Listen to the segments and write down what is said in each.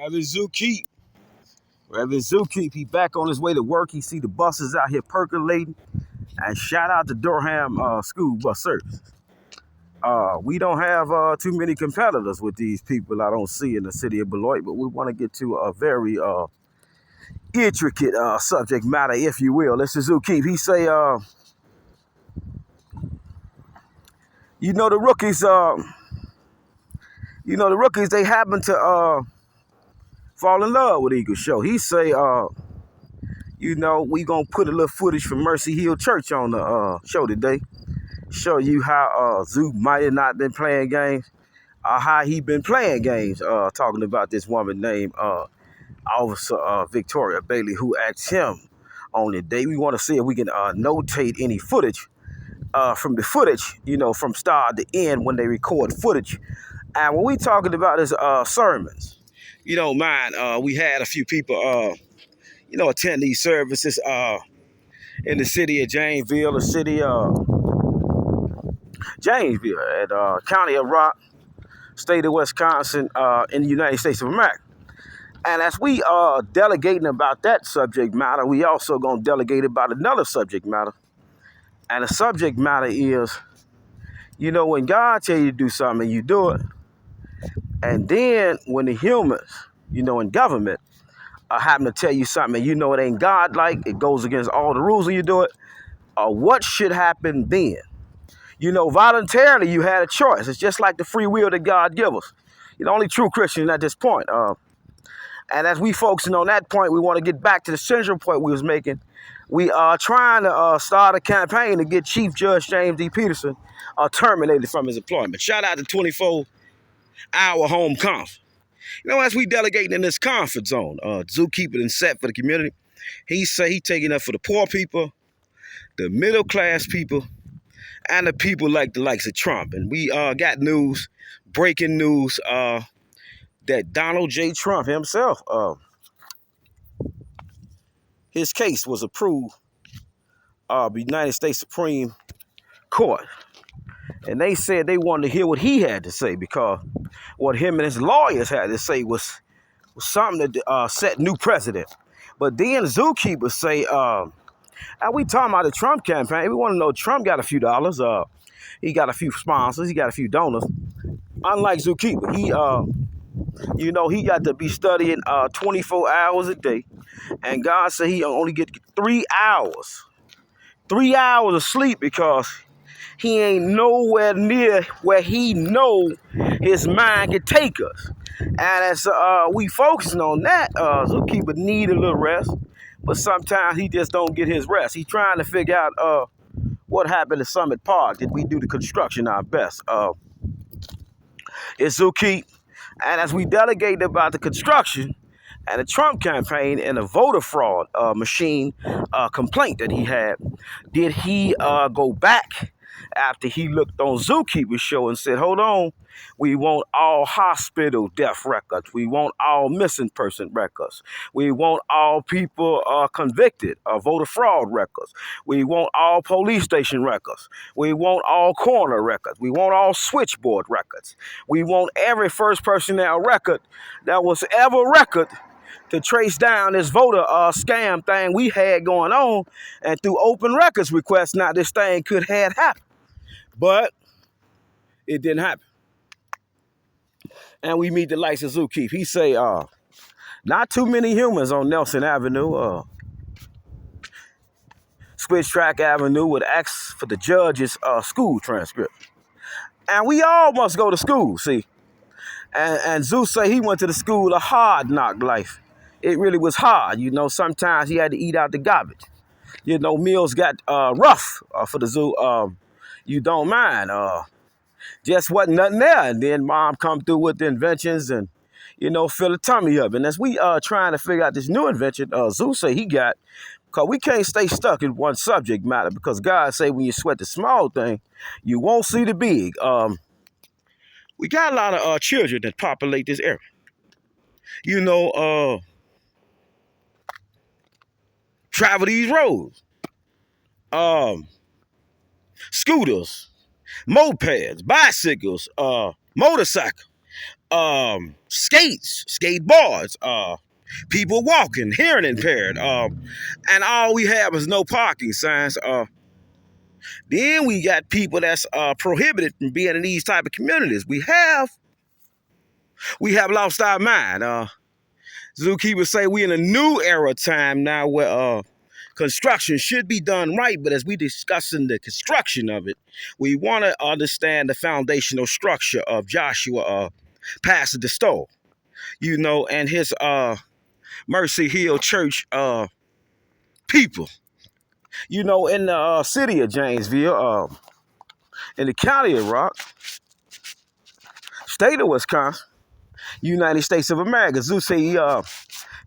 Reverend Zookeep. Reverend Zookeep, he back on his way to work. He see the buses out here percolating. And shout out to Durham School Bus Service. We don't have too many competitors with these people I don't see in the city of Beloit, but we want to get to a very intricate subject matter, if you will. This is Zookeep. He say, the rookies, they happen to fall in love with Eagle Show. He say, we gonna put a little footage from Mercy Hill Church on the show today. Show you how Zoo might have not been playing games, or how he been playing games, talking about this woman named Officer Victoria Bailey, who asked him on the day. We want to see if we can notate any footage from the footage, from start to end when they record footage. And what we talking about is sermons. You don't mind, we had a few people, attend these services in the city of Janesville, at County of Rock, state of Wisconsin, in the United States of America. And as we are delegating about that subject matter, we also going to delegate about another subject matter. And the subject matter is, when God tell you to do something, you do it. And then when the humans, in government, happen to tell you something, and it ain't God-like, it goes against all the rules, and you do it, what should happen then? Voluntarily, you had a choice. It's just like the free will that God gives us. You're the only true Christian at this point. And as we focusing on that point, we want to get back to the central point we was making. We are trying to start a campaign to get Chief Judge James D. Peterson terminated from his employment. Shout out to 24-hour home conference. As we delegating in this comfort zone, Zookeeper and set for the community, he say he taking up for the poor people, the middle class people, and the people like the likes of Trump. And we got news, breaking news, that Donald J. Trump himself, his case was approved by the United States Supreme Court. And they said they wanted to hear what he had to say, because what him and his lawyers had to say was something that set new precedent. But then Zookeeper say, and we talking about the Trump campaign. We want to know Trump got a few dollars. He got a few sponsors. He got a few donors. Unlike Zookeeper, he got to be studying 24 hours a day. And God said he only get 3 hours. 3 hours of sleep, because he ain't nowhere near where he know his mind can take us. And as we focusing on that, Zookeeper need a little rest. But sometimes he just don't get his rest. He's trying to figure out what happened at Summit Park. Did we do the construction our best? It's Zookeep. And as we delegate about the construction and the Trump campaign and the voter fraud machine complaint that he had, did he go back after he looked on Zookeeper's show and said, hold on, we want all hospital death records. We want all missing person records. We want all people convicted of voter fraud records. We want all police station records. We want all coroner records. We want all switchboard records. We want every first personnel record that was ever record to trace down this voter scam thing we had going on. And through open records requests, now this thing could have happened. But it didn't happen. And we meet the likes of Zookeep. He say, not too many humans on Nelson Avenue, Switch Track Avenue, would ask for the judge's school transcript. And we all must go to school, see. And Zeus say he went to the school of hard knock life. It really was hard, Sometimes he had to eat out the garbage. Meals got rough for the zoo. You don't mind. Just wasn't nothing there. And then mom come through with the inventions and, fill the tummy up. And as we trying to figure out this new invention, Zeus say he got, because we can't stay stuck in one subject matter, because God say when you sweat the small thing, you won't see the big. We got a lot of children that populate this area. Travel these roads. Scooters, mopeds, bicycles, motorcycles, skateboards, people walking, hearing impaired, and all we have is no parking signs. Then we got people that's prohibited from being in these type of communities. We have lost our mind. Zookeepers say we in a new era time now where construction should be done right, but as we discussing the construction of it, we want to understand the foundational structure of Joshua Pastor DeStore, and his Mercy Hill Church people. In the city of Janesville, in the county of Rock, state of Wisconsin, United States of America. Zeus say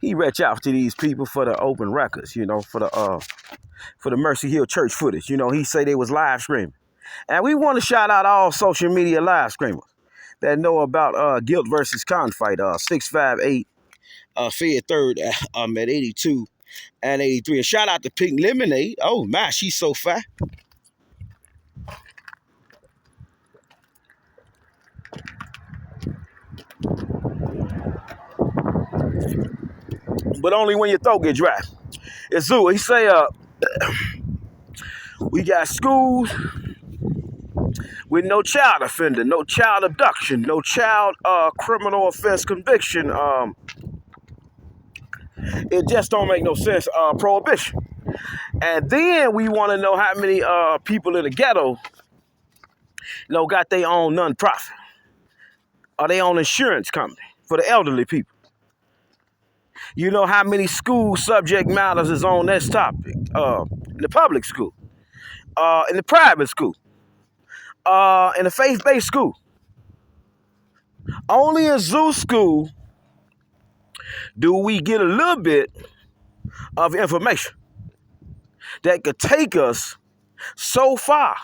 he reached out to these people for the open records, for the Mercy Hill Church footage. He say they was live streaming. And we want to shout out all social media live streamers that know about guilt versus confight. 658 Fed Third at 82 and 83. And shout out to Pink Lemonade. Oh my, she's so fat. But only when your throat get dry. It's Zoo. He say we got schools with no child offender, no child abduction, no child criminal offense conviction. It just don't make no sense. Prohibition. And then we want to know how many people in the ghetto, got their own nonprofit or their own insurance company for the elderly people. How many school subject matters is on this topic? In the public school, in the private school, in the faith-based school. Only in Zoo School do we get a little bit of information that could take us so far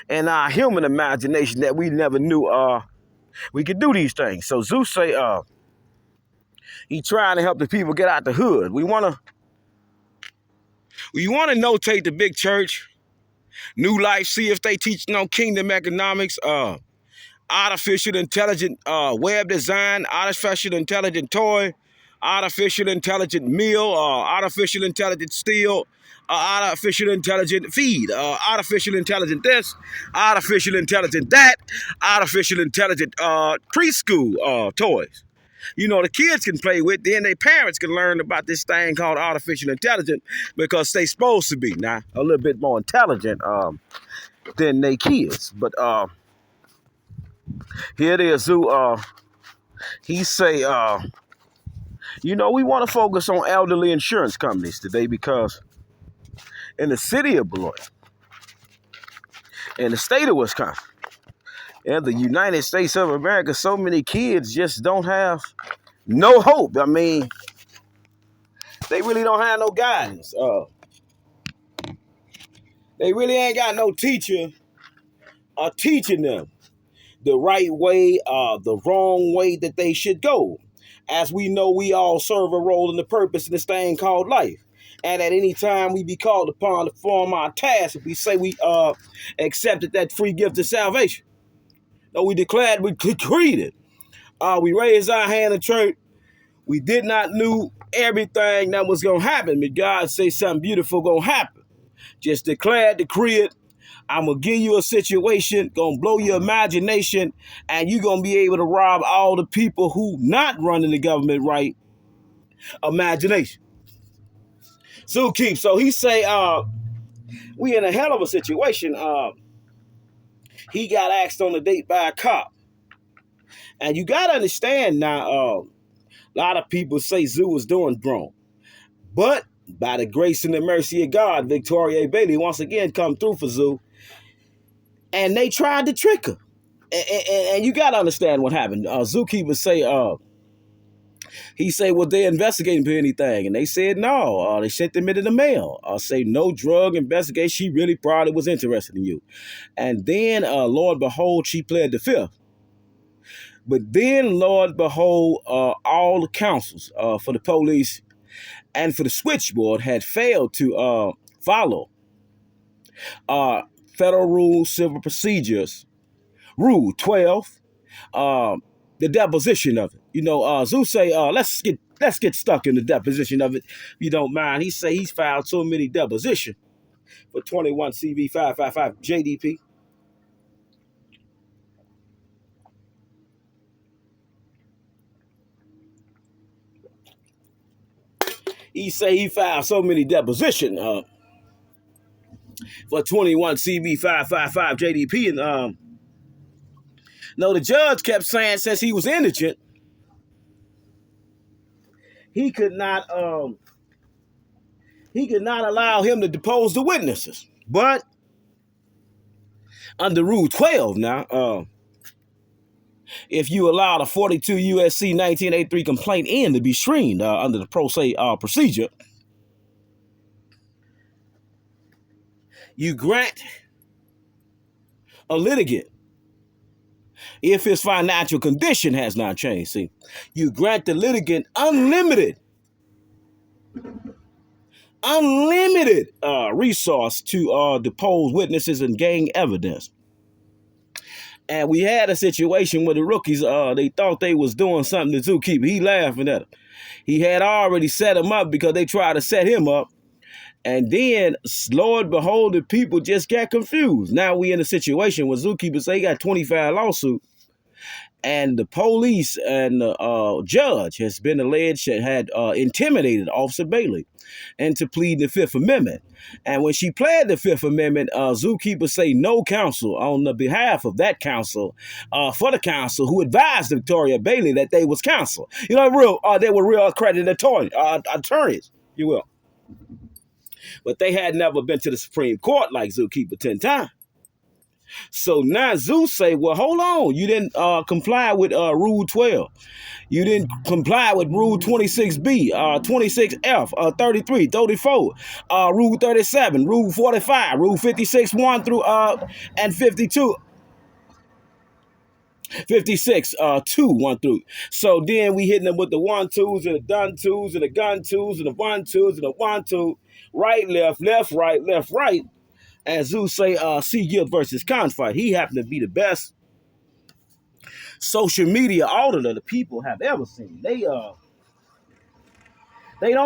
in our human imagination that we never knew we could do these things. So Zeus say he trying to help the people get out the hood. We wanna notate the big church, New Life, see if they teach kingdom economics, artificial intelligent web design, artificial intelligent toy, artificial intelligent meal, artificial intelligent steel, artificial intelligent feed, artificial intelligent this, artificial intelligent that, artificial intelligent preschool toys. The kids can play with, then their parents can learn about this thing called artificial intelligence because they supposed to be now a little bit more intelligent than they kids. But here it is, Zoo. He say, we want to focus on elderly insurance companies today because in the city of Beloit, in the state of Wisconsin, in the United States of America, so many kids just don't have no hope. I mean, they really don't have no guidance. They really ain't got no teacher teaching them the right way, the wrong way that they should go. As we know, we all serve a role and a purpose in this thing called life. And at any time we be called upon to perform our task, if we say we accepted that free gift of salvation. No, we declared, we decreed it. We raised our hand in church. We did not knew everything that was going to happen, but God say something beautiful going to happen. Just declare it, decree it. I'm going to give you a situation, going to blow your imagination, and you're going to be able to rob all the people who not running the government right imagination. So he say, we in a hell of a situation. He got asked on a date by a cop. And you got to understand now, a lot of people say Zoo was doing wrong. But by the grace and the mercy of God, Victoria Bailey once again come through for Zoo. And they tried to trick her. And you got to understand what happened. Zookeeper say, he say, well, they investigating for anything. And they said, no. They sent them into the mail. Say, no drug investigation. She really probably was interested in you. And then, Lord behold, she pled the fifth. But then, Lord behold, all the counsels for the police and for the switchboard had failed to follow Federal Rules Civil Procedures, Rule 12, the deposition of it. Zeus say, let's get stuck in the deposition of it, if you don't mind. He say he's filed so many deposition for 21 CV 555 JDP. He say he filed so many deposition for 21 CV 555 JDP, and no, the judge kept saying since he was indigent, he could not allow him to depose the witnesses. But under Rule 12 now, if you allow the 42 USC 1983 complaint in to be screened under the pro se procedure, you grant a litigant, if his financial condition has not changed, you grant the litigant unlimited resource to depose witnesses and gain evidence. And we had a situation where the rookies, they thought they was doing something to Zookeeper. He laughing at them. He had already set him up because they tried to set him up. And then, Lord behold, the people just got confused. Now we in a situation where Zookeeper say he got 25 lawsuits. And the police and the judge has been alleged had intimidated Officer Bailey into pleading the Fifth Amendment. And when she pled the Fifth Amendment, Zookeeper say no counsel on the behalf of that counsel, for the counsel who advised Victoria Bailey that they was counsel. They were real accredited attorneys, you will. But they had never been to the Supreme Court like Zookeeper 10 times. So now Zeus say, well, hold on. You didn't comply with Rule 12. You didn't comply with Rule 26B, 26F, 33, 34, Rule 37, Rule 45, Rule 56, 1 through and 52. 56, 2, 1 through. So then we hitting them with the 1 2s and the done 2s and the gun 2s and the 1 2s and the 1 2, right, left, right, left, right. And Zeus say, C. Gibb versus Confide. He happened to be the best social media auditor the people have ever seen. They don't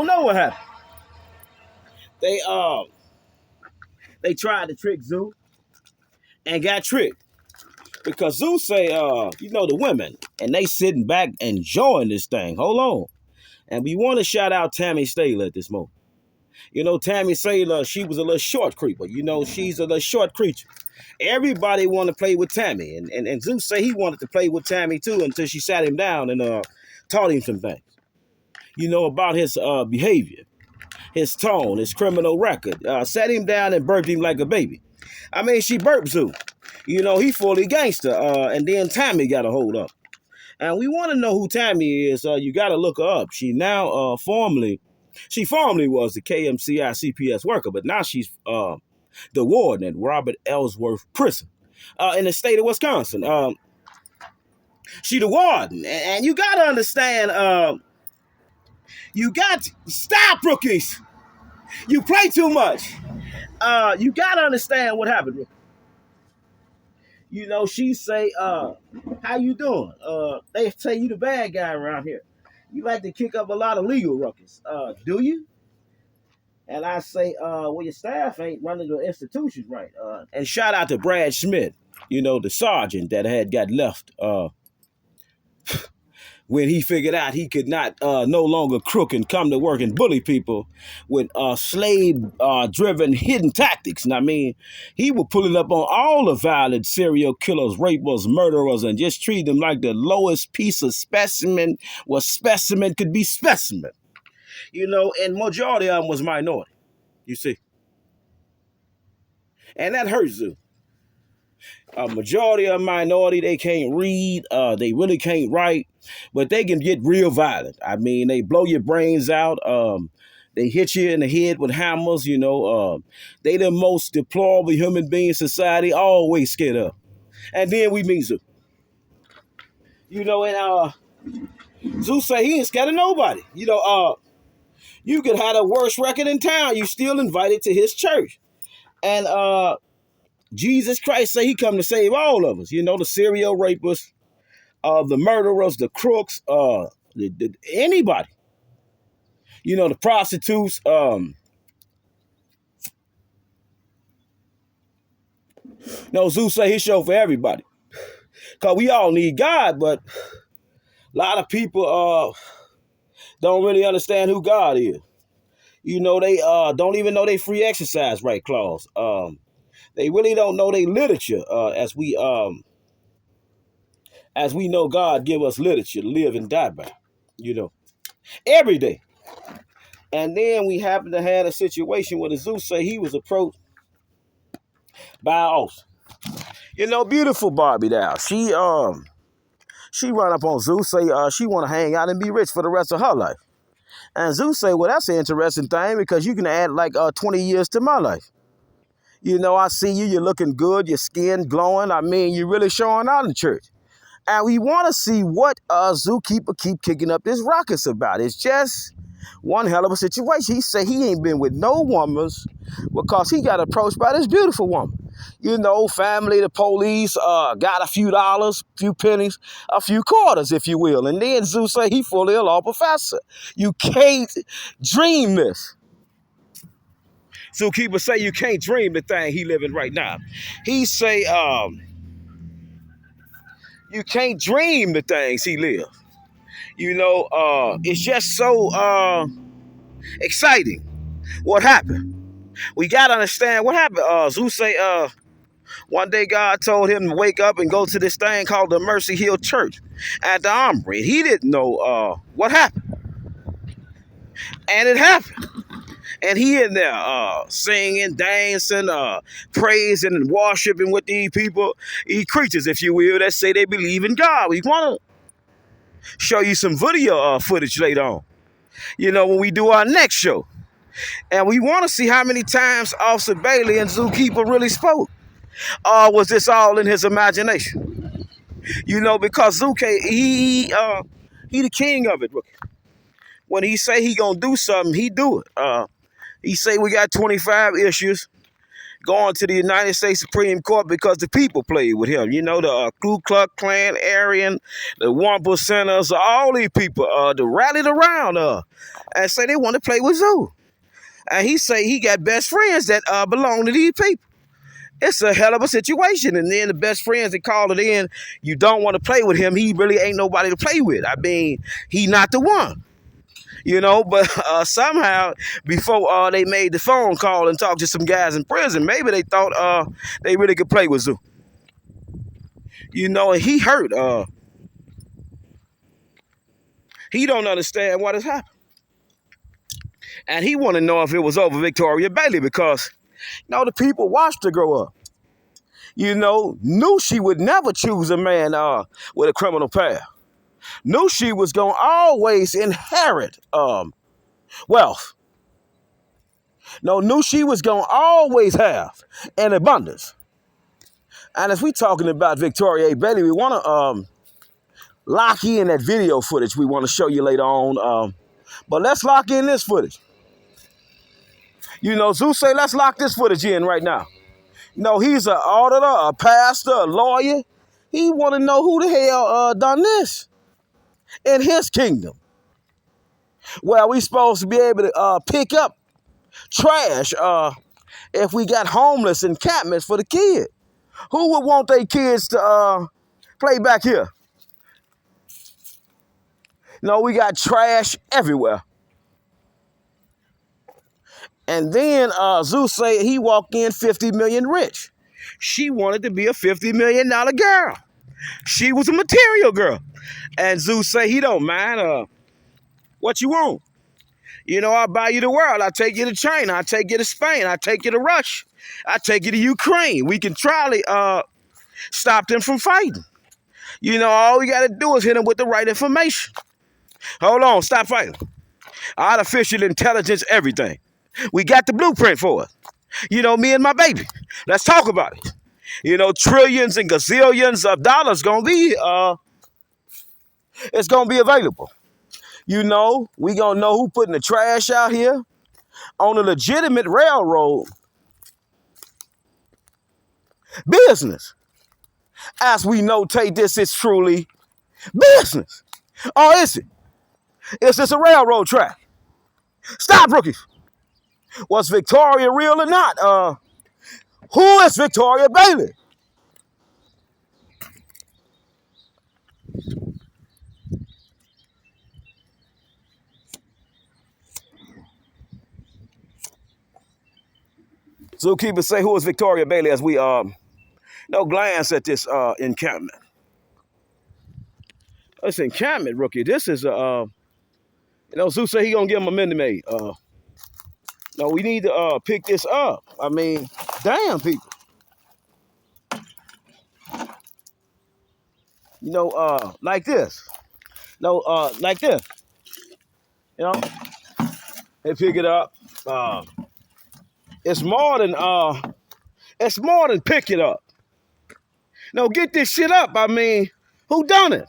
know what happened. They tried to trick Zeus and got tricked. Because Zeus say, the women, and they sitting back enjoying this thing. Hold on. And we want to shout out Tammy Stayler at this moment. Tammy Stayler, she was a little short creeper. She's a little short creature. Everybody wanted to play with Tammy. And Zeus say he wanted to play with Tammy too until she sat him down and taught him some things. About his behavior, his tone, his criminal record. Sat him down and burped him like a baby. I mean, she burped Zeus. He fully gangster. And then Tammy got a hold up. And we want to know who Tammy is. You got to look her up. She now formerly was the KMCI CPS worker, but now she's the warden at Robert Ellsworth Prison in the state of Wisconsin. She the warden. And you got to understand, stop, rookies. You play too much. You got to understand what happened, rookie. She say, how you doing? They say you the bad guy around here. You like to kick up a lot of legal ruckus. Do you? And I say, well, your staff ain't running the institutions right. And shout out to Brad Schmidt, the sergeant that had got left when he figured out he could not no longer crook and come to work and bully people with slave-driven hidden tactics. And I mean, he was pulling up on all the violent serial killers, rapers, murderers, and just treat them like the lowest piece of specimen where specimen could be specimen. And majority of them was minority, you see. And that hurts you. A majority of minority, they can't read, they really can't write, but they can get real violent. I mean, they blow your brains out, they hit you in the head with hammers, they the most deplorable human being in society, always scared of. And then we meet Zeus. And Zeus say he ain't scared of nobody. You could have the worst record in town, you still invited to his church. And Jesus Christ say he come to save all of us. The serial rapists, the murderers, the crooks, anybody. The prostitutes. No, Zeus say his show for everybody. Cause we all need God, but a lot of people don't really understand who God is. They don't even know they free exercise right clause. They really don't know their literature. As we know, God give us literature to live and die by. Every day. And then we happen to have a situation where the Zeus say he was approached by an officer. Beautiful Barbie doll. She run up on Zeus, say she want to hang out and be rich for the rest of her life. And Zeus say, well, that's an interesting thing because you can add like 20 years to my life. I see you, you're looking good, your skin glowing. I mean, you're really showing out in church. And we want to see what Zookeeper keep kicking up his rockets about. It's just one hell of a situation. He said he ain't been with no woman because he got approached by this beautiful woman. Family, the police, got a few dollars, few pennies, a few quarters, if you will. And then Zeus say he fully a law professor. You can't dream this. Zookeeper say you can't dream the thing he living right now. He say you can't dream the things he lives. It's just so exciting. What happened? We gotta understand what happened. Zeus say one day God told him to wake up and go to this thing called the Mercy Hill Church at the Armory. He didn't know what happened. And it happened. And he in there singing, dancing, praising and worshiping with these people, these creatures, if you will, that say they believe in God. We want to show you some video footage later on, when we do our next show. And we want to see how many times Officer Bailey and Zookeeper really spoke. Or was this all in his imagination? Because Zookeeper, he the king of it. When he say he gonna do something, he do it. He say we got 25 issues going to the United States Supreme Court because the people played with him. The Ku Klux Klan, Aryan, the 1%ers, all these people that rallied around and say they want to play with Zoo. And he say he got best friends that belong to these people. It's a hell of a situation. And then the best friends that called it in, you don't want to play with him. He really ain't nobody to play with. I mean, he not the one. But somehow before they made the phone call and talked to some guys in prison, maybe they thought they really could play with Zoo. And he hurt. He don't understand what has happened. And he want to know if it was over Victoria Bailey because, the people watched her grow up. Knew she would never choose a man with a criminal past. Knew she was going to always inherit wealth. Knew she was going to always have an abundance. And as we talking about Victoria A. Bailey, we want to lock in that video footage we want to show you later on. But let's lock in this footage. Zeus say, let's lock this footage in right now. He's an auditor, a pastor, a lawyer. He want to know who the hell done this in his kingdom. Well, we supposed to be able to pick up trash if we got homeless encampments for the kid. Who would want their kids to play back here? We got trash everywhere. And then Zeus say he walked in 50 million rich. She wanted to be a $50 million girl. She was a material girl. And Zeus say he don't mind what you want. I'll buy you the world. I'll take you to China. I'll take you to Spain. I'll take you to Russia. I'll take you to Ukraine. We can try to stop them from fighting. All we got to do is hit them with the right information. Hold on. Stop fighting. Artificial intelligence, everything. We got the blueprint for it. Me and my baby. Let's talk about it. Trillions and gazillions of dollars gonna be it's gonna be available. We gonna know who putting the trash out here on a legitimate railroad business. As we notate, this is truly Business. Or is it? Is this a railroad track? Stop, rookies. Was Victoria real or not? Who is Victoria Bailey? Zookeepers say, who is Victoria Bailey as we glance at this encampment. This encampment, rookie. This is Zeus said he gonna give him a Minute Maid. No, we need to pick this up. I mean, damn people. Like this. No, like this. You know, they pick it up. It's more than pick it up. No, get this shit up. I mean, who done it?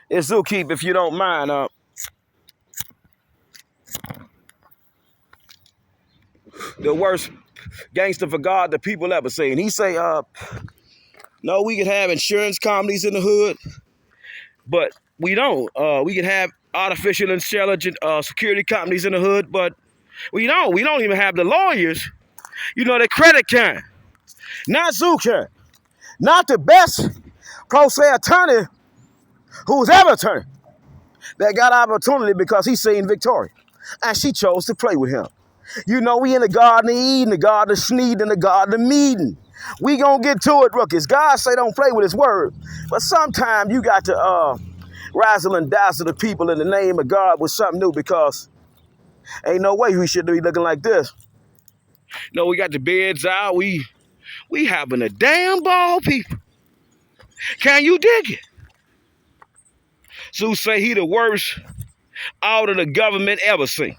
It's Zookeep, if you don't mind. The worst gangster for God the people ever seen. He say, no, we could have insurance companies in the hood, but we don't. We could have artificial intelligence security companies in the hood, but we don't. We don't even have the lawyers. The credit kind. Not Zookeep. Not the best pro se attorney who's ever attorney that got opportunity because he seen Victoria. And she chose to play with him. We in the Garden of Eden, the Garden of Sneed, and the Garden of Meeden. We gonna get to it, rookies. God say don't play with his word. But sometimes you got to razzle and dazzle the people in the name of God with something new, because ain't no way we should be looking like this. No, we got the beds out. We having a damn ball, people. Can you dig it? Zeus say he the worst out of the government ever seen.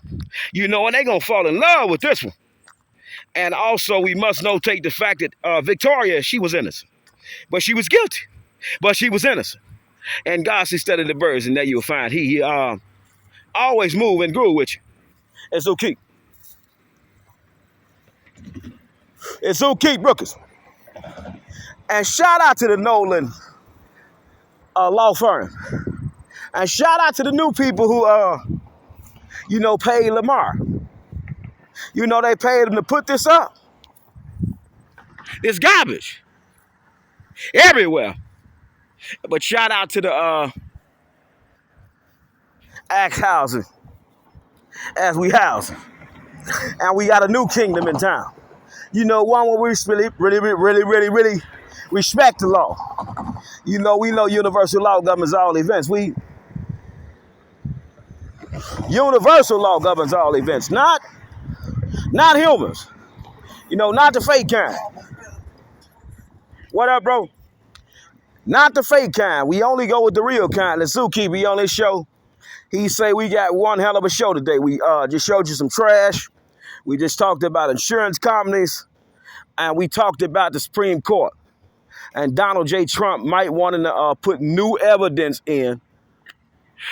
And they gonna fall in love with this one. And also we must notate the fact that Victoria, she was innocent. But she was guilty. But she was innocent. And God said, study the birds, and there you'll find he always move and grew with you. It's okay. It's okay, Brookers. And shout out to the Nolan law firm. And shout out to the new people who, paid Lamar. They paid him to put this up. There's garbage everywhere. But shout out to the Axe Housing as we house. And we got a new kingdom in town. One where we really respect the law. We know universal law governs all events. Universal law governs all events, not humans. Not the fake kind. What up, bro? Not the fake kind. We only go with the real kind. The Zookeeper on this show, he say we got one hell of a show today. We just showed you some trash. We just talked about insurance companies, and we talked about the Supreme Court. And Donald J. Trump might want to put new evidence in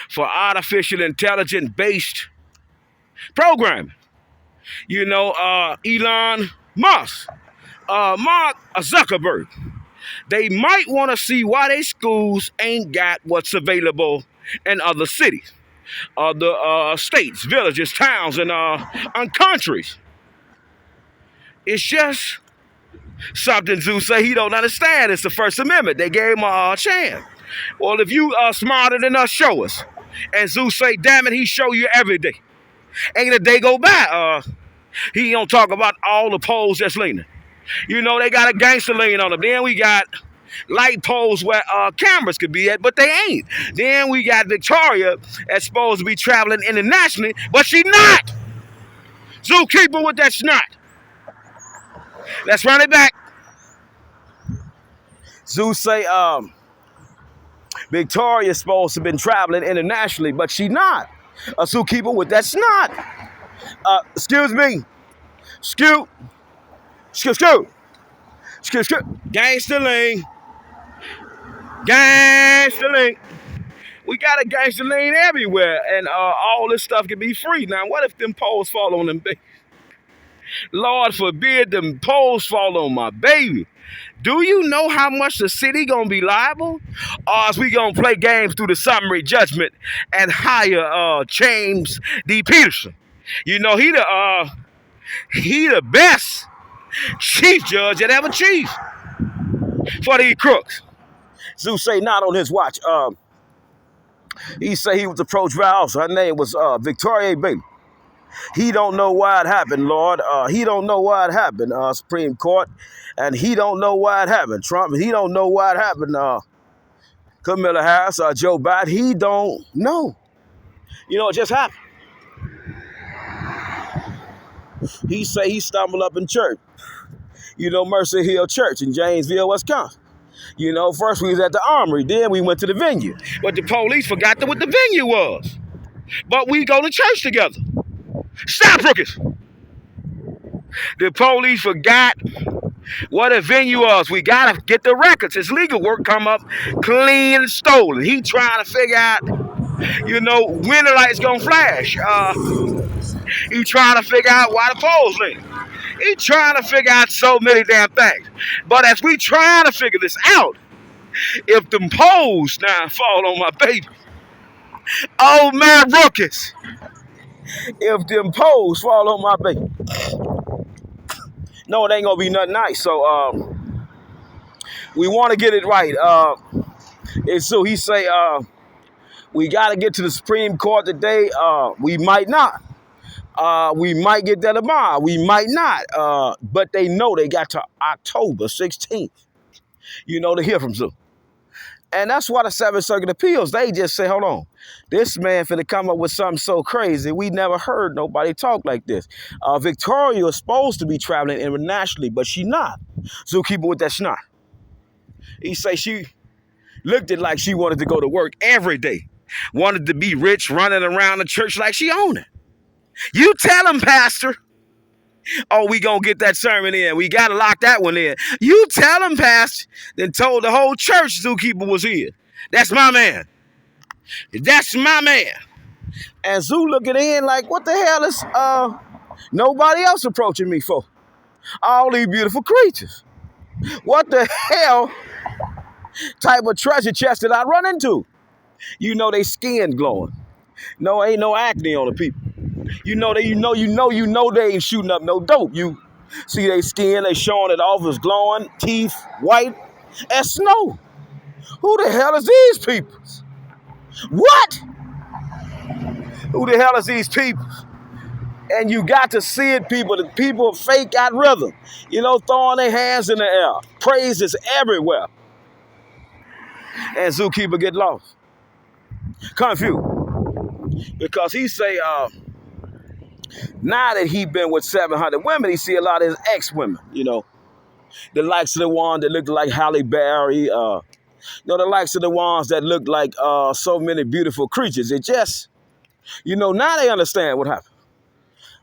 for artificial intelligence-based programming. Elon Musk, Mark Zuckerberg, they might want to see why their schools ain't got what's available in other cities, other states, villages, towns, and countries. It's just something Zeus say he don't understand. It's the First Amendment. They gave him a chance. Well, if you are smarter than us, show us. And Zeus say, damn it, he show you every day. Ain't a day go by. He don't talk about all the poles that's leaning. They got a gangster lean on them. Then we got light poles where cameras could be at, but they ain't. Then we got Victoria that's supposed to be traveling internationally, but she not. Zookeeper with that snot. Let's run it back. Zeus say, Victoria's supposed to have been traveling internationally, but she not. A zookeeper with that snot. Excuse me. Excuse. Gangster lean. We got a gangster lean everywhere, and all this stuff can be free. Now, what if them poles fall on them baby? Lord forbid them poles fall on my baby. Do you know how much the city gonna be liable? Or is we gonna play games through the summary judgment and hire James D. Peterson? You know, he the best chief judge that ever chief for these crooks. Zeus say not on his watch. He say he was the pro-trial. Her name was Victoria Bailey. He don't know why it happened, Lord. He don't know why it happened, Supreme Court. And he don't know why it happened, Trump. He don't know why it happened, Kamala Harris, Joe Biden. He don't know. You know, it just happened. He say he stumbled up in church. You know, Mercy Hill Church in Janesville, Wisconsin. You know, first we was at the Armory, then we went to the venue. But the police forgot what the venue was. But we go to church together. Stop, rookies. The police forgot what a venue was. We gotta get the records. His legal work come up clean and stolen. He trying to figure out, you know, when the lights gonna flash. He trying to figure out why the poles leaning. He trying to figure out so many damn things. But as we trying to figure this out, if them poles now fall on my baby, oh my rookies, if them poles fall on my baby, no, it ain't gonna be nothing nice. So we want to get it right. And so he say we got to get to the Supreme Court today. We might not. We might get that tomorrow. We might not. But they know they got to October 16th, you know, to hear from Zoo. And that's why the Seventh Circuit Appeals, they just say, hold on, this man finna come up with something so crazy. We never heard nobody talk like this. Victoria is supposed to be traveling internationally, but she not. Zookeeper with that snot. He say she looked it like she wanted to go to work every day. Wanted to be rich, running around the church like she owned it. You tell him, Pastor. Oh, we gonna get that sermon in. We gotta lock that one in. You tell him, Pastor. Then told the whole church Zookeeper was here. That's my man. That's my man. And Zoo looking in like, what the hell is nobody else approaching me for? All these beautiful creatures. What the hell type of treasure chest did I run into? You know they skin glowing. No, ain't no acne on the people. You know they ain't shooting up no dope. You see they skin, they showing it off as glowing, teeth white as snow. Who the hell is these people? What? Who the hell is these people? And you got to see it, people. The people fake out rhythm. You know, throwing their hands in the air. Praise is everywhere. And Zookeeper get lost. Confused. Because he say, now that he been with 700 women, he see a lot of his ex-women, you know. The likes of the one that looked like Halle Berry, you know, the likes of the ones that looked like so many beautiful creatures. It just, you know, now they understand what happened.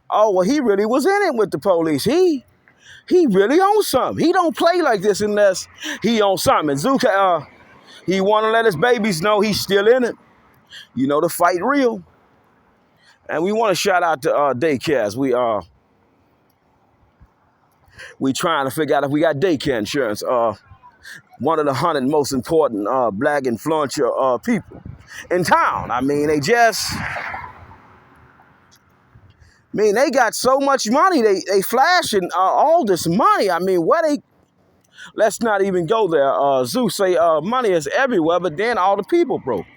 Oh, well, he really was in it with the police. He really owns something. He don't play like this unless he owns something. And Zuka, he want to let his babies know he's still in it. You know, the fight real. And we want to shout out to daycares. We trying to figure out if we got daycare insurance. One of the 100 most important black influential people in town. I mean, they got so much money. They flashing all this money. I mean, let's not even go there. Zeus say money is everywhere, but then all the people broke.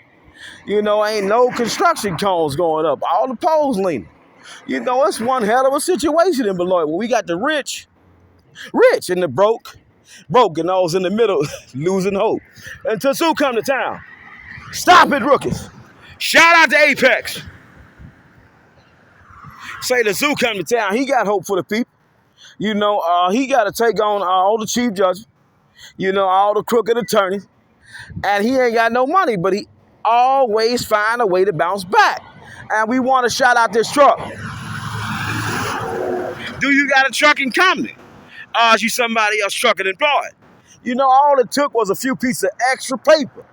You know, ain't no construction cones going up. All the poles leaning. You know, it's one hell of a situation in Beloit. Well, we got the rich, and the broke, and those in the middle losing hope. Until Zoo come to town. Stop it, rookies. Shout out to Apex. Say the Zoo come to town. He got hope for the people. You know, he got to take on all the chief judges. You know, all the crooked attorneys. And he ain't got no money, but he always find a way to bounce back. And we want to shout out this truck. Do you got a trucking company? Or is you somebody else trucking employed? You know, all it took was a few pieces of extra paper.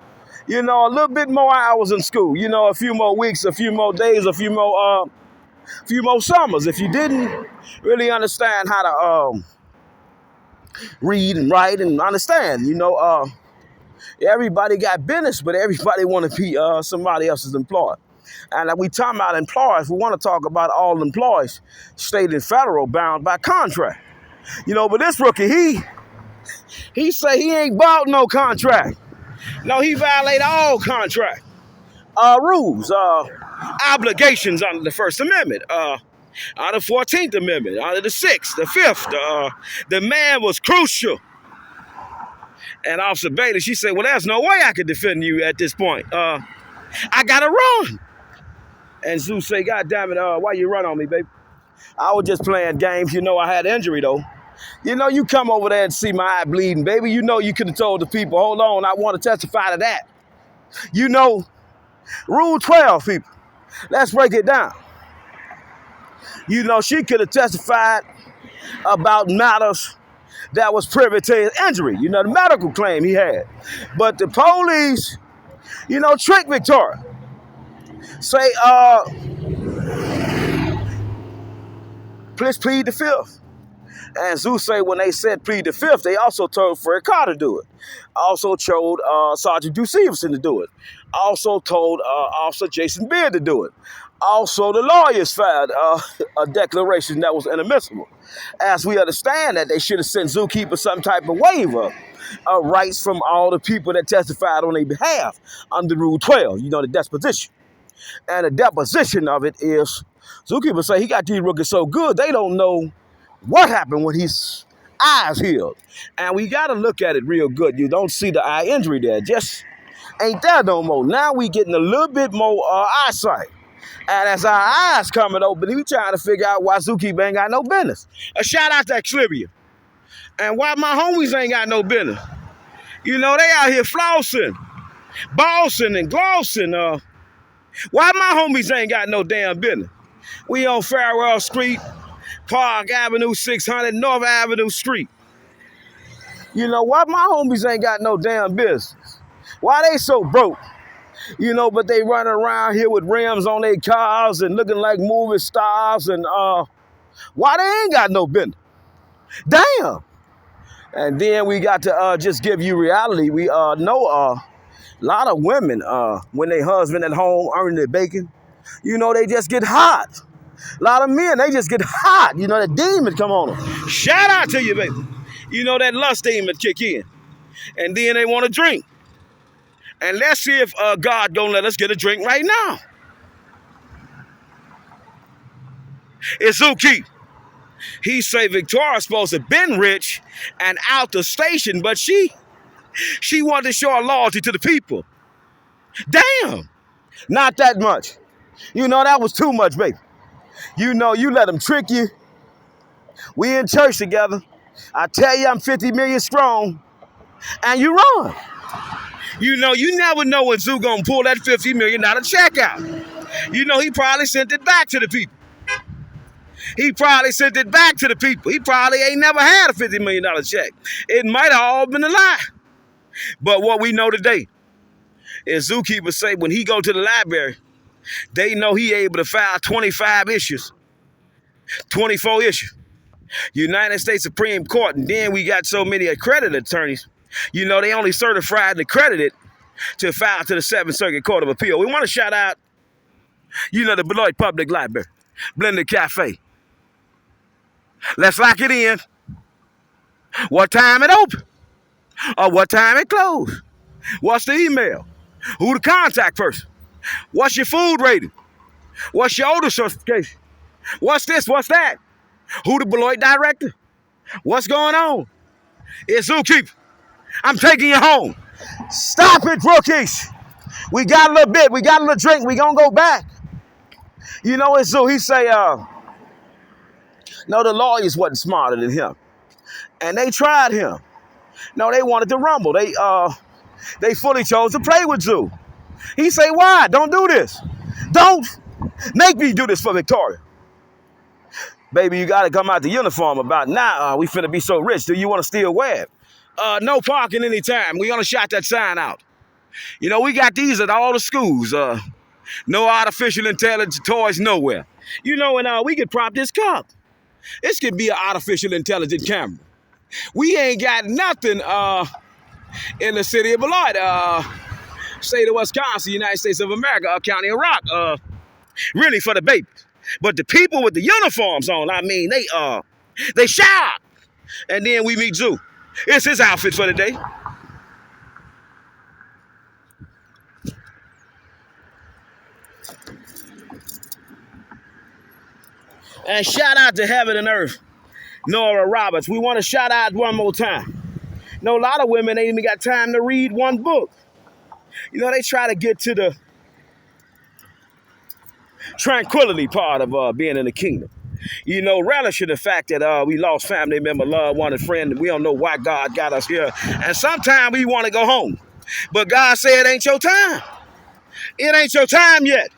You know, a little bit more hours in school. You know, a few more weeks, a few more days, a few more summers. If you didn't really understand how to read and write and understand. Everybody got business, but everybody want to be somebody else's employee. And we talking about employees. We want to talk about all employees, state and federal, bound by contract. But this rookie, he say he ain't bought no contract. No, he violate all contract rules, obligations under the First Amendment, under the 14th Amendment, under the 6th, the 5th. The man was crucial. And Officer Bailey, she said, well, there's no way I could defend you at this point. I got to run. And Zeus say, God damn it, why you run on me, baby? I was just playing games. I had injury, though. You come over there and see my eye bleeding, baby. You could have told the people, hold on, I want to testify to that. Rule 12, people. Let's break it down. She could have testified about matters that was privy to his injury, the medical claim he had. But the police, trick Victoria. Say, please plead the fifth. And Zeus say when they said plead the fifth, they also told Fred Carter to do it. Also told Sergeant Duceverson to do it. Also told Officer Jason Beard to do it. Also, the lawyers filed a declaration that was inadmissible. As we understand that they should have sent Zookeeper some type of waiver of rights from all the people that testified on their behalf under Rule 12, the deposition. And the deposition of it is, Zookeeper say he got these rookies so good, they don't know what happened when his eyes healed. And we got to look at it real good. You don't see the eye injury there. Just ain't there no more. Now we getting a little bit more eyesight. And as our eyes coming open, we trying to figure out why Zookeeper ain't got no business. A shout out to Xlibia. And why my homies ain't got no business. They out here flossing, bossing, and glossing. Why my homies ain't got no damn business? We on Farewell Street, Park Avenue 600, North Avenue Street. Why my homies ain't got no damn business? Why they so broke? But they running around here with rims on their cars and looking like movie stars. And why they ain't got no business? Damn. And then we got to just give you reality. We know a lot of women, when their husband at home earning their bacon, they just get hot. A lot of men, they just get hot. That demon come on them. Shout out to you, baby. That lust demon kick in. And then they want to drink. And let's see if God gonna let us get a drink right now. It's Zookeeper. He say Victoria's supposed to have been rich and out the station, but she wanted to show her loyalty to the people. Damn. Not that much. That was too much, baby. You let them trick you. We in church together. I tell you I'm 50 million strong. And you run. You never know when Zoo gonna pull that $50 million check out. He probably sent it back to the people. He probably ain't never had a $50 million check. It might have all been a lie. But what we know today is Zookeeper say when he go to the library, they know he able to file 25 issues, 24 issues. United States Supreme Court, and then we got so many accredited attorneys. They only certified and accredited to file to the 7th Circuit Court of Appeal. We want to shout out, the Beloit Public Library, Blended Cafe. Let's lock it in. What time it open? Or what time it close? What's the email? Who the contact person? What's your food rating? What's your odor certification? What's this? What's that? Who the Beloit director? What's going on? It's Zookeeper. I'm taking you home. Stop it, rookies. We got a little bit. We got a little drink. We gonna go back. It's Zoo. He say, no, the lawyers wasn't smarter than him. And they tried him. No, they wanted to rumble. They fully chose to play with Zoo. He say, why? Don't do this. Don't make me do this for Victoria. Baby, you got to come out the uniform about now. We finna be so rich. Do you want to still wear it? No parking anytime. We gonna shot that sign out. We got these at all the schools. No artificial intelligence toys nowhere. And we could prop this cup. This could be an artificial intelligent camera. We ain't got nothing in the city of Beloit, state of Wisconsin, United States of America, County of Rock, really for the babies. But the people with the uniforms on, I mean, they shout. And then we meet Zoo. It's his outfit for the day. And shout out to Heaven and Earth, Nora Roberts. We want to shout out one more time. You know, a lot of women ain't even got time to read one book. You know, they try to get to the tranquility part of being in the kingdom. You know, relish in the fact that we lost family member, loved one, and friend. We don't know why God got us here. And sometimes we want to go home. But God said it ain't your time. It ain't your time yet.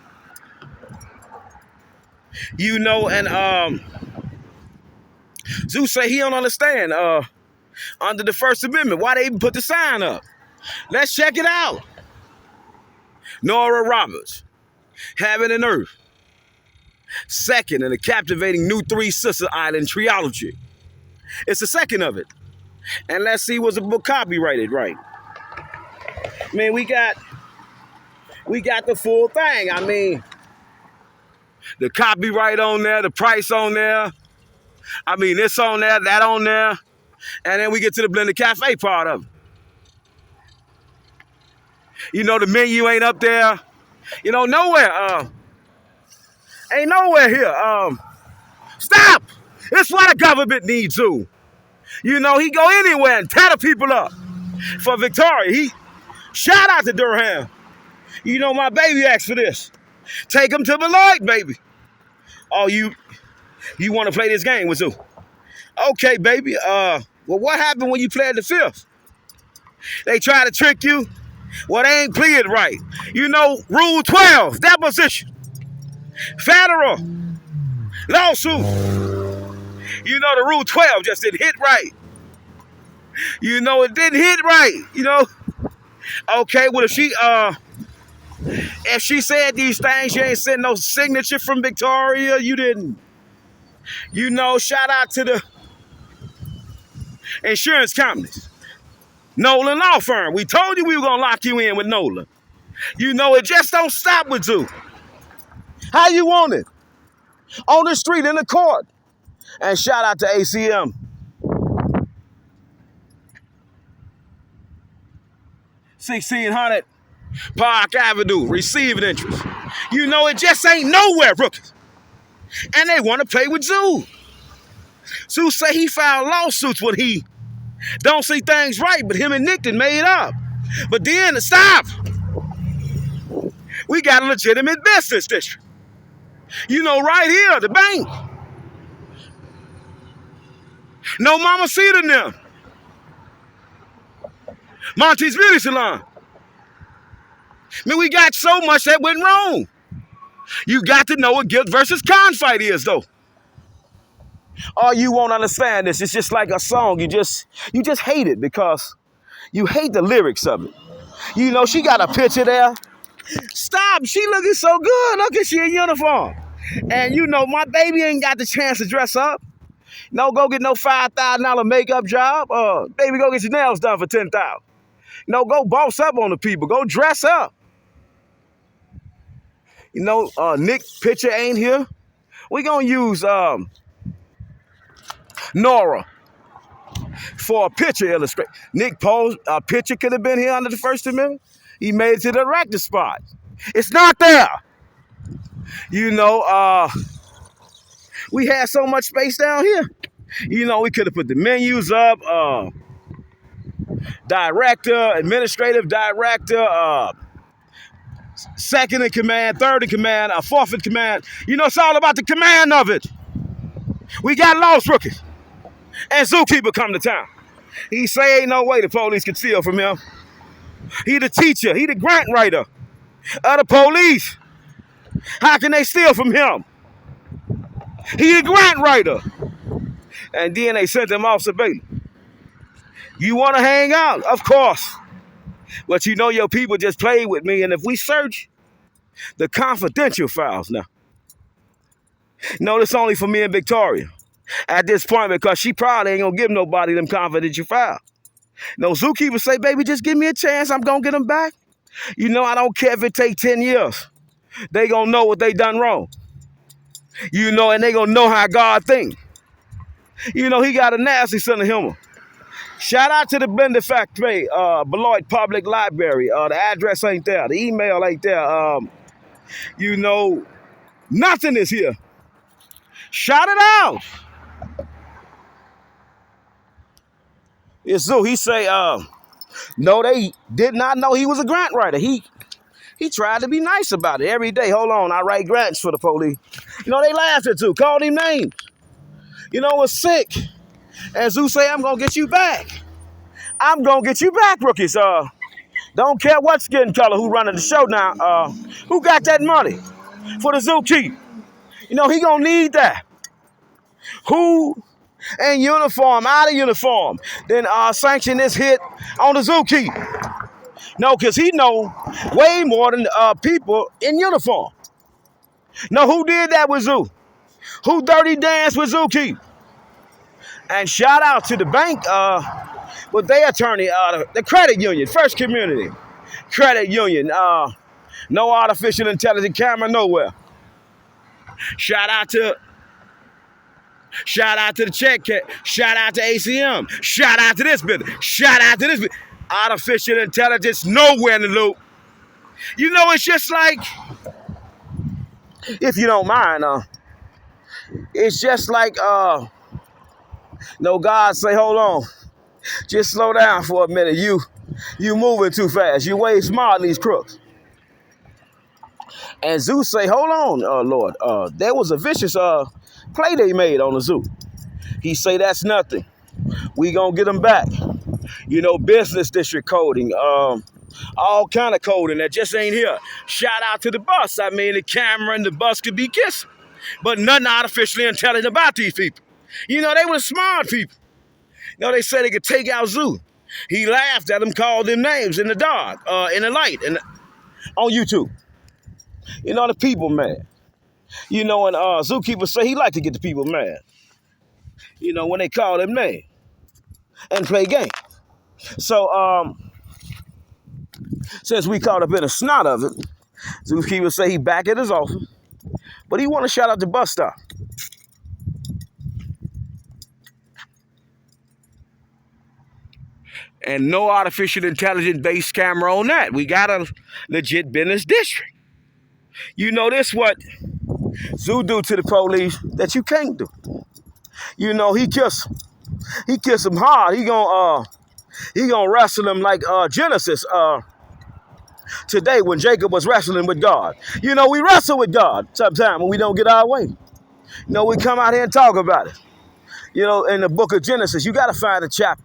You know, and Zeus say he don't understand under the First Amendment why they even put the sign up. Let's check it out. Nora Roberts, Heaven and Earth. Second in the captivating new Three Sister Island trilogy. It's the second of it. And let's see, was the book copyrighted right? Man, we got the full thing. I mean, the copyright on there, the price on there. I mean, this on there, that on there. And then we get to the Blended Cafe part of it. You know, the menu ain't up there. You know, nowhere. Ain't nowhere here. Stop! It's why the government needs you. You know, he go anywhere and tear the people up. For Victoria, shout out to Durham. You know, my baby asked for this. Take him to Beloit, baby. Oh, you want to play this game with who? Okay, baby. Well, what happened when you played the fifth? They try to trick you. Well, they ain't played right. You know, Rule 12, deposition. Federal lawsuit. You know, the Rule 12 just didn't hit right. You know, it didn't hit right. You know. Okay, well, if she said these things, you ain't sent no signature from Victoria. You didn't. You know, shout out to the insurance companies. Nolan Law Firm. We told you we were going to lock you in with Nolan. You know, it just don't stop with you. How you want it? On the street, in the court. And shout out to ACM. $1,600 Park Avenue, receiving interest. You know, it just ain't nowhere, rookies. And they want to play with Zoo. Zoo say he filed lawsuits when he don't see things right, but him and Nick done made up. But then, stop. We got a legitimate business district. You know, right here, the bank. No Mama Cedar now. Monty's Beauty Salon. I mean, we got so much that went wrong. You got to know what guilt versus con fight is, though. Or you won't understand this. It's just like a song. You just hate it because you hate the lyrics of it. You know, she got a picture there. Stop. She looking so good. Look at she in uniform. And, you know, my baby ain't got the chance to dress up. No, go get no $5,000 makeup job. Baby, go get your nails done for $10,000. No, go boss up on the people. Go dress up. You know, Nick picture ain't here. We gonna use Nora for a picture illustration. Nick Poe's picture could have been here under the First Amendment. He made it to the director's spot. It's not there. You know, we had so much space down here. You know, we could have put the menus up, director, administrative director, second in command, third in command, fourth in command. You know, it's all about the command of it. We got lost rookies. And Zookeeper come to town. He say ain't no way the police can steal from him. He the teacher. He the grant writer of the police. How can they steal from him? He the grant writer. And then they sent him off to Bailey. You want to hang out? Of course. But you know your people just played with me. And if we search the confidential files now, no, it's only for me and Victoria. at this point because she probably ain't gonna give nobody them confidential files. No, Zookeeper say, baby, just give me a chance. I'm gonna get them back. You know, I don't care if it take 10 years. They gonna know what they done wrong. You know, and they gonna know how God think. You know, he got a nasty son of humor. Shout out to the Blended Factory, Beloit Public Library. The address ain't there. The email ain't there. You know, nothing is here. Shout it out. It's Zoo. He say, no, they did not know he was a grant writer. He tried to be nice about it every day. Hold on, I write grants for the police. You know, they laughed at Zoo, called him names. You know, it was sick. And Zoo say, I'm going to get you back. I'm going to get you back, rookies. Don't care what skin color, who running the show now. Who got that money for the Zookeeper? You know, he going to need that. Who in uniform, out of uniform, then sanction this hit on the Zookeeper? No, because he know way more than people in uniform. No, who did that with Zoo? Who dirty danced with Zookeeper? And shout out to the bank with their attorney, the credit union, First Community Credit Union. No artificial intelligence camera nowhere. Shout out to the check cat. Shout out to ACM. Shout out to this business. Shout out to this business. Artificial intelligence nowhere in the loop. You know, it's just like, if you don't mind, it's just like, no, God say, hold on. Just slow down for a minute. You moving too fast. You way smart in these crooks. And Zeus say, hold on, Lord. There was a vicious play they made on the Zoo. He say, that's nothing. We gonna get them back. You know, business district coding, all kind of coding that just ain't here. Shout out to the bus. I mean, the camera and the bus could be kissing. But nothing artificially intelligent about these people. You know, they were smart people. You know, they said they could take out Zoo. He laughed at them, called them names in the dark, in the light, and on YouTube. You know, the people mad. You know, and Zookeeper say he like to get the people mad. You know, when they call him names and play games. So, since we caught up in the snot of it, Zookeeper say he back at his office, but he want to shout out the bus stop. And no artificial intelligence-based camera on that. We got a legit business district. You know this what Zoo do to the police that you can't do. You know, he kiss him hard. He gonna wrestle him like Genesis today when Jacob was wrestling with God. You know, we wrestle with God sometimes when we don't get our way. You know, we come out here and talk about it. You know, in the book of Genesis, you got to find a chapter.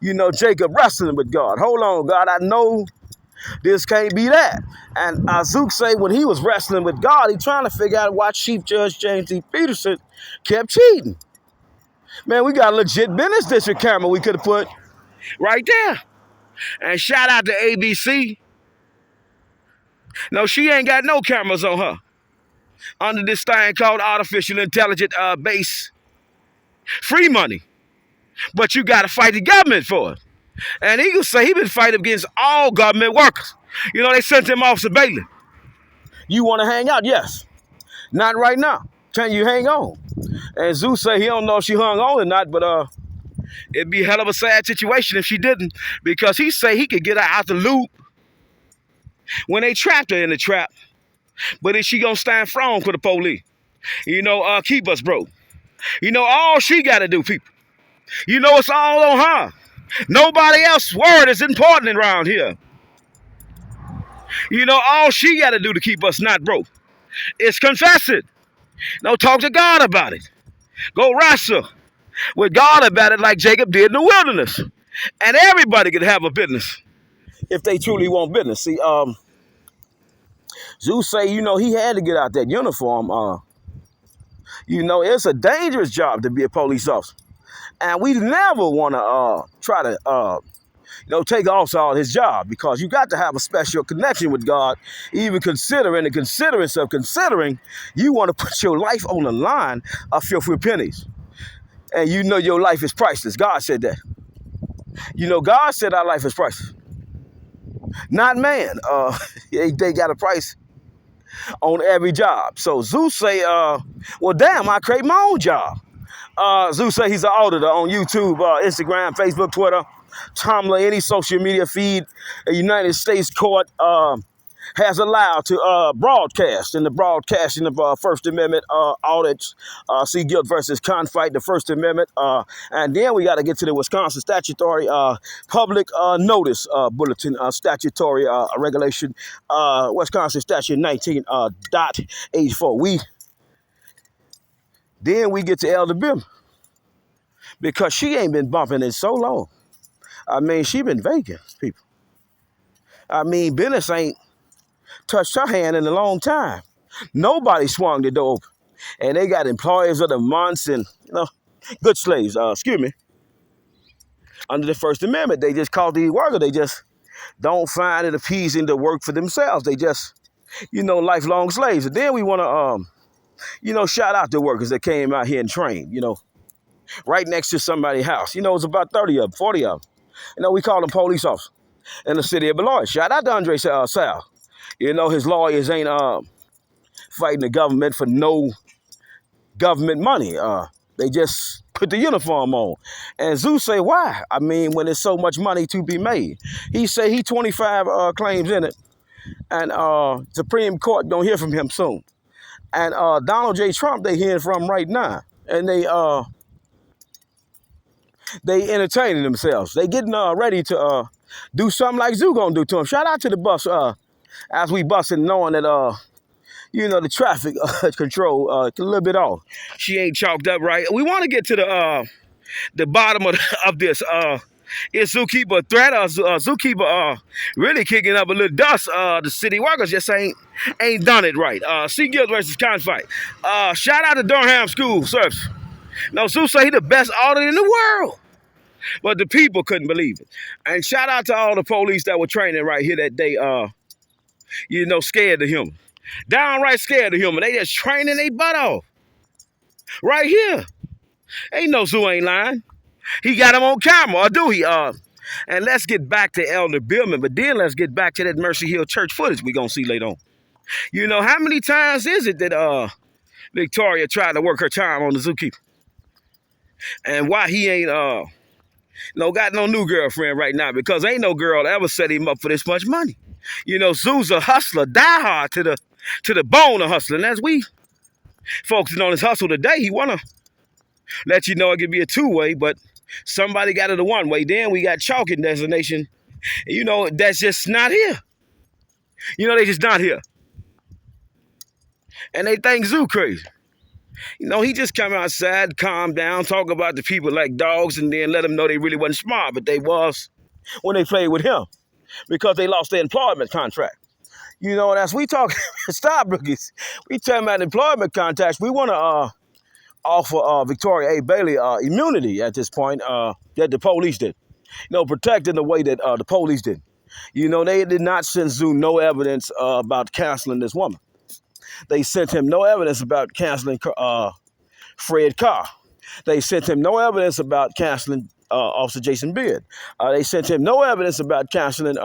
You know, Jacob wrestling with God. Hold on, God, I know this can't be that. And Zook say when he was wrestling with God, he trying to figure out why Chief Judge James D. Peterson kept cheating. Man, we got a legit business district camera we could have put right there. And shout out to ABC. No, she ain't got no cameras on her. Under this thing called artificial intelligence base free money. But you got to fight the government for it. And Eagle say he been fighting against all government workers. You know, they sent him off to Bailey. You want to hang out? Yes. Not right now. Can you hang on? And Zeus say he don't know if she hung on or not, but it'd be a hell of a sad situation if she didn't, because he say he could get her out the loop when they trapped her in the trap. But is she gonna stand firm for the police? You know, keep us broke. You know, all she got to do, people. You know, it's all on her. Nobody else's word is important around here. You know, all she got to do to keep us not broke is confess it. No, talk to God about it. Go wrestle with God about it like Jacob did in the wilderness. And everybody could have a business if they truly want business. See, Zeus say, you know, he had to get out that uniform. You know, it's a dangerous job to be a police officer. And we never want to try to take also his job, because you got to have a special connection with God, even considering the considerance of considering you want to put your life on the line of filthy pennies. And you know your life is priceless. God said that. God said our life is priceless. Not man. They got a price on every job. So Zeus say, well, damn, I create my own job. Zeus say he's an auditor on YouTube, Instagram, Facebook, Twitter, Tumblr, any social media feed. A United States court has allowed to broadcast in the broadcasting of First Amendment audits. See Guilt versus Confight, the First Amendment. And then we got to get to the Wisconsin statutory public notice bulletin, statutory regulation, Wisconsin statute 19.84. Then we get to Elder Bim, because she ain't been bumping in so long. I mean, she been vacant, people. I mean, business ain't touched her hand in a long time. Nobody swung the door open. And they got employees of the months and, good slaves, under the First Amendment. They just call these workers. They just don't find it appeasing to work for themselves. They just, lifelong slaves. And then we want to, shout out the workers that came out here and trained, right next to somebody's house. It's about 30 of them, 40 of them. We call them police officers in the city of Beloit. Shout out to Andre Sal. His lawyers ain't fighting the government for no government money. They just put the uniform on. And Zeus say, why? I mean, when there's so much money to be made. He say he 25 claims in it. And Supreme Court gonna hear from him soon. And Donald J. Trump, they hearing from right now. And they entertaining themselves. They getting ready to do something like Zoo gonna do to him. Shout out to the bus as we busting, knowing that the traffic control a little bit off. She ain't chalked up right. We want to get to the bottom of this. Is Zookeeper a threat, or Zookeeper really kicking up a little dust? The city workers just ain't done it right. See Guilt versus Confight. Shout out to Durham School Service. No, Zeus say he the best auditor in the world. But the people couldn't believe it. And shout out to all the police that were training right here that day, scared of him. Downright scared of him. And they just training their butt off. Right here. Ain't no Zoo ain't lying. He got him on camera, or do he? And let's get back to Elder Billman, but then let's get back to that Mercy Hill Church footage we're going to see later on. How many times is it that Victoria tried to work her time on the zookeeper? And why he ain't got no new girlfriend right now, because ain't no girl ever set him up for this much money. Zoo's a hustler, die hard to the bone of hustling. As we focusing on his hustle today, he want to let you know it could be a two-way, but somebody got it a one-way. Then we got chalking designation. That's just not here. They just not here. And they think Zoo crazy. He just come outside, calm down, talk about the people like dogs, and then let them know they really wasn't smart, but they was when they played with him, because they lost their employment contract. And as we talk, stop rookies, we talking about employment contracts. We want to offer Victoria A. Bailey immunity at this point that the police did. Protecting the way that the police did. They did not send Zoo no evidence about canceling this woman. They sent him no evidence about canceling Fred Carr. They sent him no evidence about canceling Officer Jason Beard. They sent him no evidence about canceling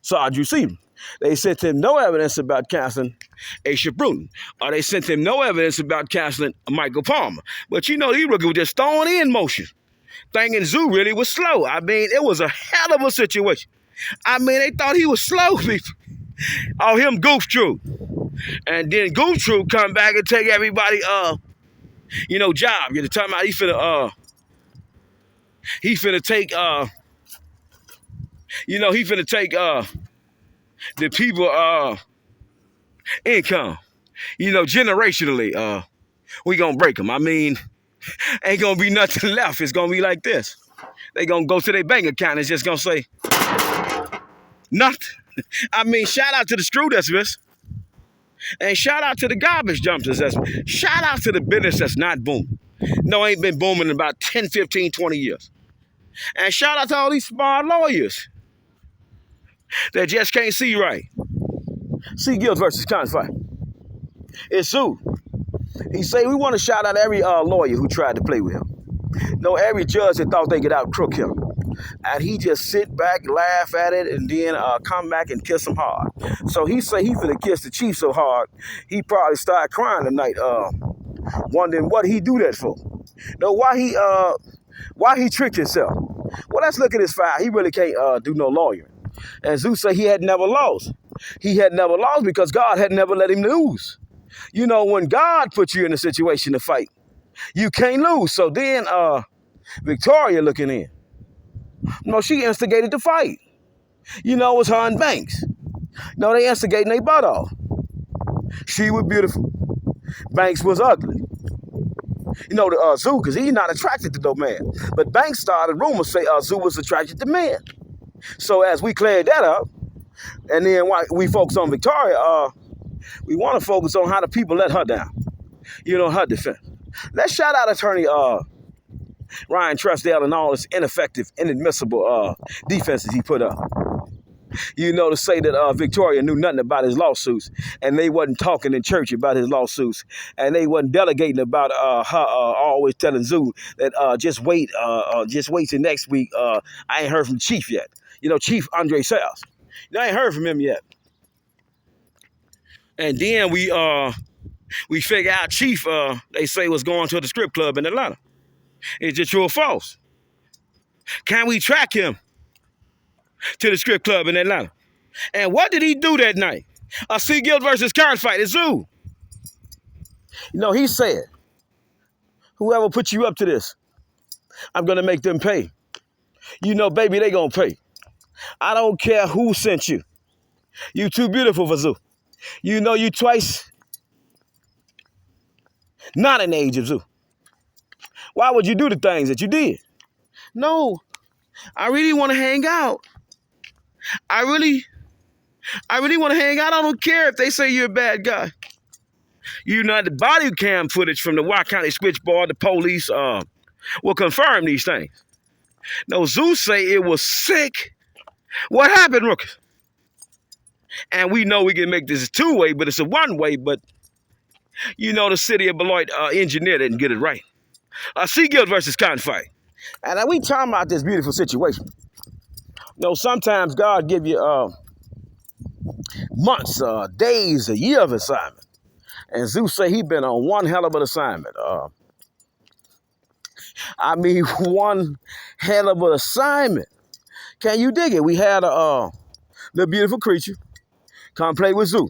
Sergeant Seaman. They sent him no evidence about canceling Aisha Bruton. They sent him no evidence about canceling Michael Palmer. But these rookies were just throwing in motion, thinking Zoo really was slow. I mean, it was a hell of a situation. I mean, they thought he was slow, people. Oh, him Goof Troop. And then Goof Troop come back and take everybody, job. You're talking about he finna take, he finna take the people income. Generationally, we gonna break them. I mean, ain't gonna be nothing left. It's gonna be like this. They gonna go to their bank account and it's just gonna say nothing. I mean, shout out to the screw dismissed. And shout out to the garbage dumpsters. Shout out to the business that's not booming. No, ain't been booming in about 10, 15, 20 years. And shout out to all these smart lawyers that just can't see right. C. Guilds versus Confight. It's Zoo. He say we want to shout out every lawyer who tried to play with him. No, every judge that thought they could out crook him. And he just sit back, laugh at it, and then come back and kiss him hard. So he say he finna kiss the chief so hard, he probably started crying tonight, wondering what he do that for. No, why he tricked himself. Well, let's look at his file. He really can't do no lawyering. And Zeus said he had never lost. He had never lost because God had never let him lose. You know, when God put you in a situation to fight, you can't lose. So then Victoria looking in. No, she instigated the fight. You know, it was her and Banks. No, they instigating their butt off. She was beautiful. Banks was ugly. You know, the Zoo, because he's not attracted to no man. But Banks started rumors say Zoo was attracted to men. So as we cleared that up, and then we focus on Victoria, we want to focus on how the people let her down. You know, her defense. Let's shout out attorney Ryan Trussdale and all his ineffective, inadmissible defenses he put up. You know, to say that Victoria knew nothing about his lawsuits, and they wasn't talking in church about his lawsuits, and they wasn't delegating about her always telling Zoo that just wait till next week. I ain't heard from Chief yet. You know, Chief Andre Sayles. You know, I ain't heard from him yet. And then we figure out Chief, they say, was going to the strip club in Atlanta. Is it true or false? Can we track him to the strip club in Atlanta? And what did he do that night? A C. Guild versus Confight at Zoo. You know, he said, whoever put you up to this, I'm going to make them pay. You know, baby, they going to pay. I don't care who sent you. You too beautiful for Zoo. You know you twice not in the age of Zoo. Why would you do the things that you did? No, I really want to hang out. I really want to hang out. I don't care if they say you're a bad guy. You know, the body cam footage from the White County switchboard, the police will confirm these things. No, Zeus say it was sick. What happened, rookie? And we know we can make this a two-way, but it's a one-way. But, you know, the city of Beloit engineer didn't get it right. C. Guild versus Confight. And we talking about this beautiful situation. You know, sometimes God give you months, days, a year of assignment. And Zeus say he been on one hell of an assignment. One hell of an assignment. Can you dig it? We had a little beautiful creature come play with Zoo.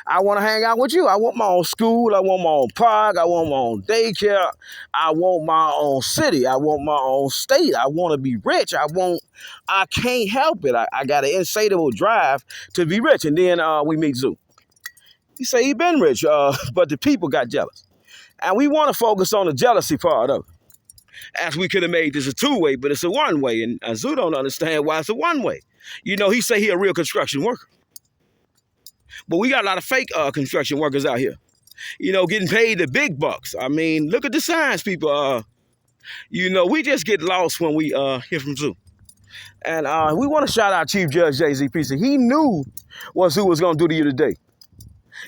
I want to hang out with you. I want my own school. I want my own park. I want my own daycare. I want my own city. I want my own state. I want to be rich. I can't help it. I got an insatiable drive to be rich. And then we meet Zoo. He say he been rich, but the people got jealous. And we want to focus on the jealousy part of it. As we could have made this a two-way, but it's a one-way. And Zoo don't understand why it's a one-way. You know, he say he a real construction worker. But we got a lot of fake construction workers out here, you know, getting paid the big bucks. I mean, look at the signs, people. You know, we just get lost when we hear from Zoo. And we want to shout out Chief Judge J.Z. Peace. He knew what Zoo was going to do to you today.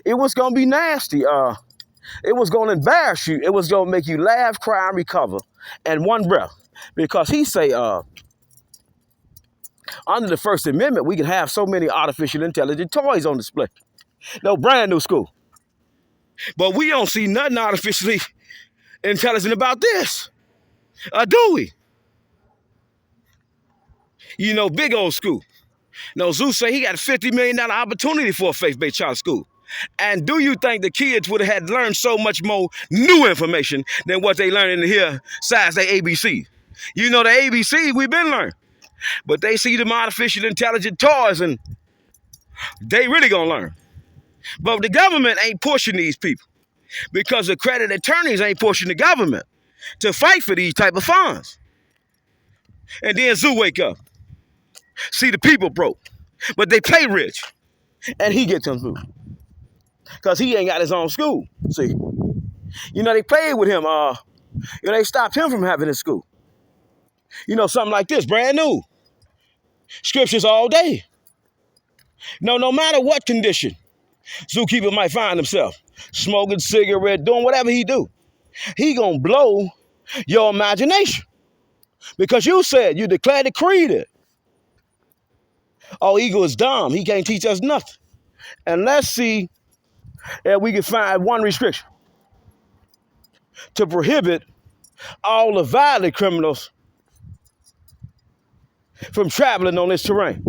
It was going to be nasty. It was going to embarrass you. It was going to make you laugh, cry, and recover in one breath. Because he say, under the First Amendment, we can have so many artificial intelligent toys on display. No, brand new school. But we don't see nothing artificially intelligent about this. Do we? You know, big old school. No, Zeus say he got a $50 million opportunity for a faith-based charter school. And do you think the kids would have had learned so much more new information than what they learned in here, besides their ABC? You know, the ABC we've been learning. But they see them artificial intelligent toys and they really gonna learn. But the government ain't pushing these people because the credit attorneys ain't pushing the government to fight for these type of funds. And then Zoo wake up. See the people broke, but they play rich. And he gets them food because he ain't got his own school. See, you know, they played with him. You know, they stopped him from having his school. You know, something like this, brand new. Scriptures all day. No matter what condition, zookeeper might find himself smoking cigarette, doing whatever he do. He gonna blow your imagination because you said, you declared, decreed it. Oh, ego is dumb. He can't teach us nothing. And let's see if we can find one restriction to prohibit all the violent criminals from traveling on this terrain.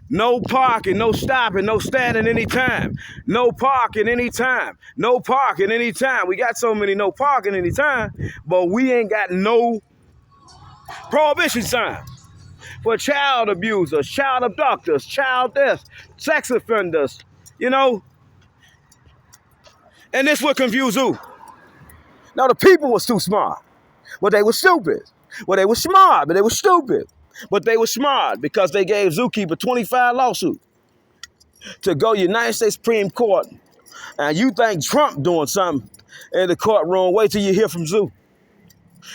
No parking, no stopping, no standing anytime. No parking anytime. No parking anytime. We got so many no parking anytime, but we ain't got no prohibition signs for child abusers, child abductors, child deaths, sex offenders, you know. And this would confuse who? Now, the people was too smart, but they were stupid. Well, they were smart, but they were stupid. But they were smart because they gave Zookeeper 25 lawsuits to go United States Supreme Court. And you think Trump doing something in the courtroom, wait till you hear from Zoo.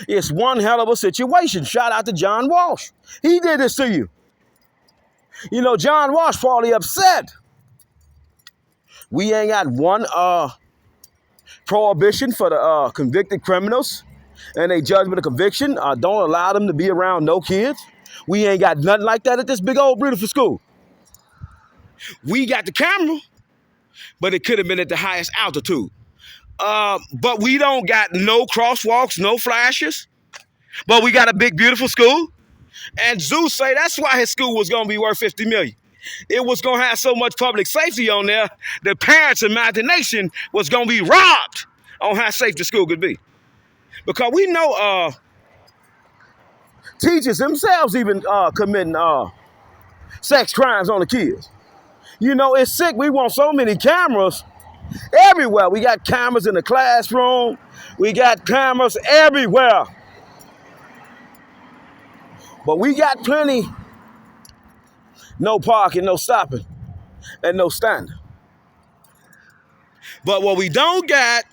It's one hell of a situation. Shout out to John Walsh. He did this to you. You know, John Walsh probably upset. We ain't got one prohibition for the convicted criminals and a judgment of conviction. Don't allow them to be around no kids. We ain't got nothing like that at this big old beautiful school. We got the camera, but it could have been at the highest altitude. But we don't got no crosswalks, no flashes. But we got a big beautiful school. And Zeus say that's why his school was going to be worth $50 million. It was going to have so much public safety on there, the parents' imagination was going to be robbed on how safe the school could be. Because we know teachers themselves even committing sex crimes on the kids. You know, it's sick. We want so many cameras everywhere. We got cameras in the classroom. We got cameras everywhere. But we got plenty. No parking, no stopping, and no standing. But what we don't got,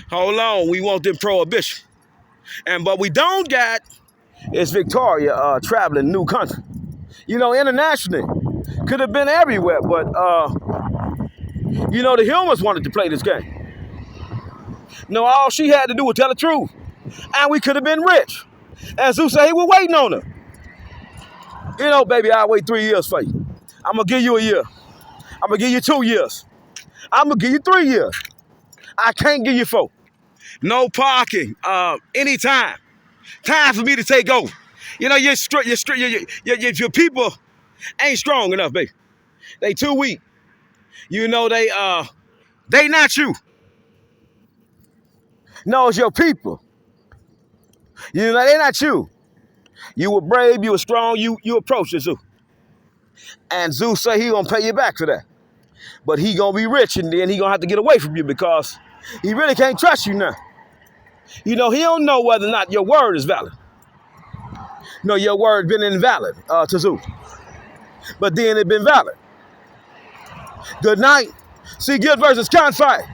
hold on, we want them prohibition. But we don't got is Victoria traveling new country. You know, internationally, could have been everywhere, but you know, the humans wanted to play this game. No, all she had to do was tell the truth. And we could have been rich. And Zeus said, hey, we're waiting on her. You know, baby, I'll wait 3 years for you. I'm going to give you a year. I'm going to give you 2 years. I'm going to give you 3 years. I can't give you 4. No parking, anytime. Time for me to take over. You know, your people ain't strong enough, baby. They too weak. You know, they not you. No, it's your people. You know, they not you. You were brave, you were strong, you approached the Zoo. And Zeus say he gonna pay you back for that. But he gonna be rich and then he gonna have to get away from you because he really can't trust you now. You know, he don't know whether or not your word is valid. No, your word been invalid to Zeus. But then it been valid. Good night. See, guilt versus conflict.